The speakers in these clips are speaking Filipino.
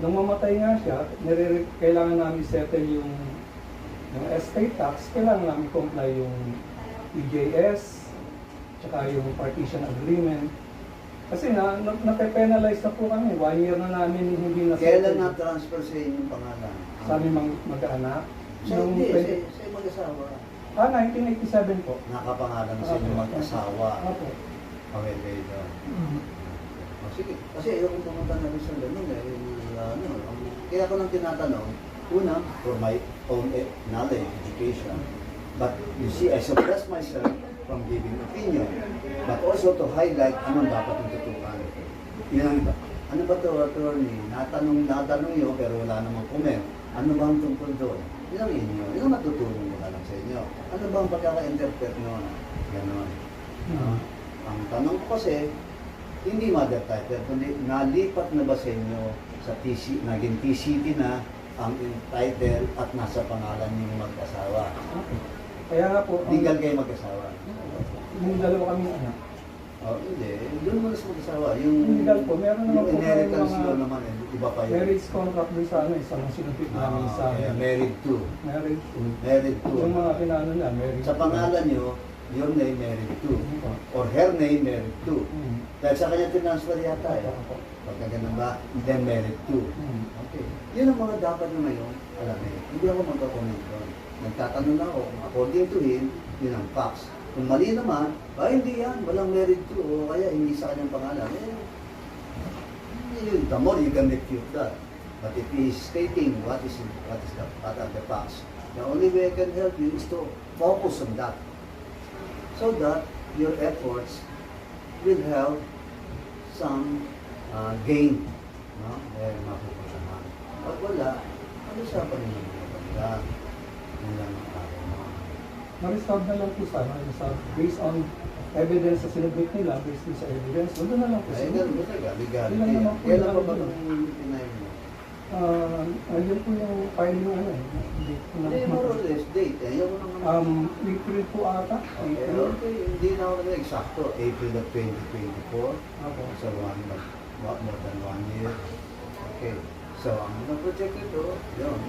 nung mamatay nga siya, kailangan namin settle yung estate tax, kailangan namin comply yung EJS, tsaka yung partition agreement. Kasi nape-penalize na po kami. 1 year na namin hindi na Kailan na-transfer sa inyong pangalan? sa aming mag-anak. Sa hindi, sa mag-asawa. 1987 po. Nakapangalan sa inyong mag-asawa. Opo. Okay, kayo. Sige. Kasi ayaw kong pumunta na rin sa ganun eh. Kaya ko lang tinatanong, una, for my own knowledge, education. But you see, I suppress myself from giving opinion. But also to highlight anong dapat yung tutukan. Yun ang, ano ba ito, attorney? Natanong nyo pero wala namang comment. Ano ba ang tungkol doon? Yun ang inyo. Yun ang matutulong mo lang sa inyo. Ano ba ang pagkaka-interpret nun? Ganon. Ang tanong ko kasi, hindi mother title, kundi nalipat na ba sa inyo sa TC, naging TCT na ang title at nasa pangalan ng mag-asawa? Kaya nga po, Legal kayo mag-asawa? yung dalawa kami anak. Oh, hindi. Doon mo na sa mag-asawa. Yung Legal po, meron naman yung po inheritance mga law naman, iba pa yun. marriage contract dun sa ano, isang sinupit namin sa married to. marriage to. Married to. Yung mga pinano na, marriage Sa pangalan nyo, your name married to. Or her name married to. Dahil sa kanya transfer yata eh. Pagka ganun ba, then married to. Okay. Yun ang mga dapat nyo ngayon, alam eh. Hindi ako magkakomment doon. Nagtatanong na ako, according to him, yun ang facts. Kung mali naman, hindi yan, walang married to, o kaya hindi sa kanyang pangalan. The more you can refute that. But if he is stating what are the facts, the only way I can help you is to focus on that. So that your efforts will have some gain. No? Dahil mapupuntahan. Pag wala, pag-usapan nyo ng mga banda. Yun lang ang akin mo. Na-resolve na lang po sana, based on evidence sa sinubmit nila, based sa evidence, doon na lang po Ay, ganun ba talaga? Legality. Yun lang naman po Kailan yung pa ba ano. itong pinayin mo? Ayun po yung file yung ano eh. Hindi, more or less, date. Ayaw ko naman. April po ata. Okay, okay. Hindi na ako na eksakto. April of 2024. Ako. So, more than 1 year. Okay. So, ang mga project ito, yun.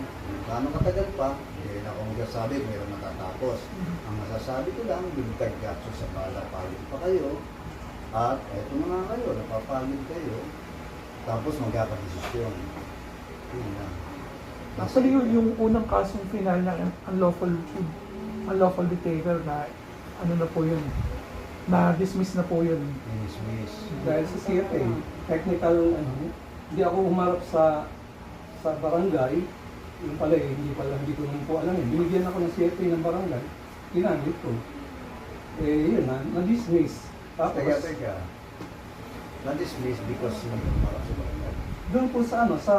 Kano katagal pa, hindi na ako magsasabi, mayroon matatapos. Ang masasabi ko lang, bibigay gatso sa bala, pagod pa kayo. At eto na nga kayo, napapagod kayo. Tapos magkakadesisyon. Yun lang. Actually, yung unang kasong final ng unlawful detainer na ano na po yun, na-dismiss na po yun. Dismiss. Dahil sa CFA, technical, hindi ako umarap sa barangay. Yung pala eh, hindi ko naman po alam eh. Binigyan ako ng CFA ng barangay, ginamit ko. Eh, yun na-dismiss. Tapos, Teka. Na-dismiss because hindi marap sa barangay. doon po sa sa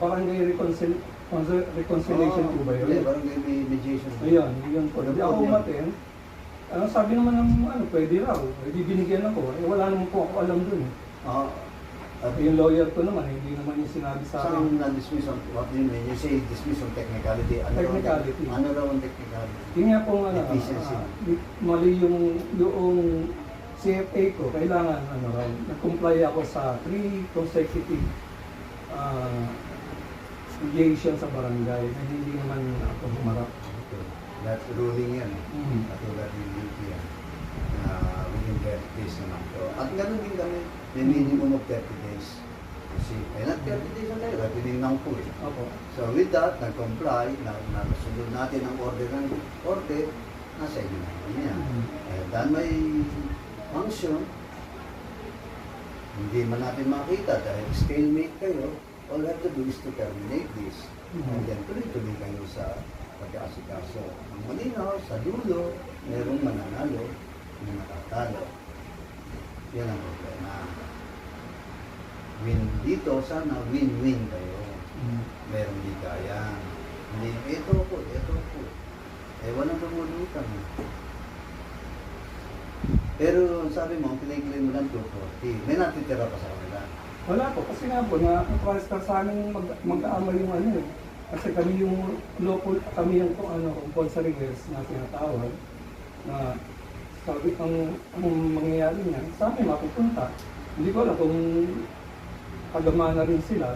barangay reconciliation po ba yun? Hindi, barangay mediation. Ayun, yun po. Hindi ako umaten. Sabi naman ng pwede raw. Hindi binigyan ako. Eh, wala naman po ako alam doon. At yung lawyer ko naman, hindi naman yung sinabi sa Saan akin. na-dismiss on, what do you mean? You say dismiss on technicality. Technicality. Ano raw ang technicality? Yun nga po Efficiency. mali yung CFA ko. Kailangan, nag-comply ako sa 3 consecutive mediation sa barangay na hindi naman ako humarap. Okay. That's ruling yan. Katulad yung UP yan. Within 30 days naman to. At ganoon din kami, may minimum of 30 days. Kasi, not 30 days na tayo, tinignan ko eh. Opo. So with that, nag-comply, nakasunod natin ang order ng korte, nasa inyo naman yan. Dahil may function, hindi man natin makita dahil stalemate kayo, all you have to do is to terminate this. And then tuloy-tuloy kayo sa pag-aasikaso. Ang malinaw, sa dulo, merong mananalo, may matatalo. Yan ang problema. Win dito, sana win-win kayo. Merong ligayan. Hindi, ito po. Eh, walang pumulutan. Pero sabi mo, pinag-claim mo lang 240. May natitira pa sa kanila. Wala po, kasi nga po, na-transfer sa amin mag-aamay yung eh. Kasi kami yung local, kami yung consolidates na tinatawag, na sabi ang mangyayari niya, sa amin mapupunta. Hindi ko alam kung agama na rin sila,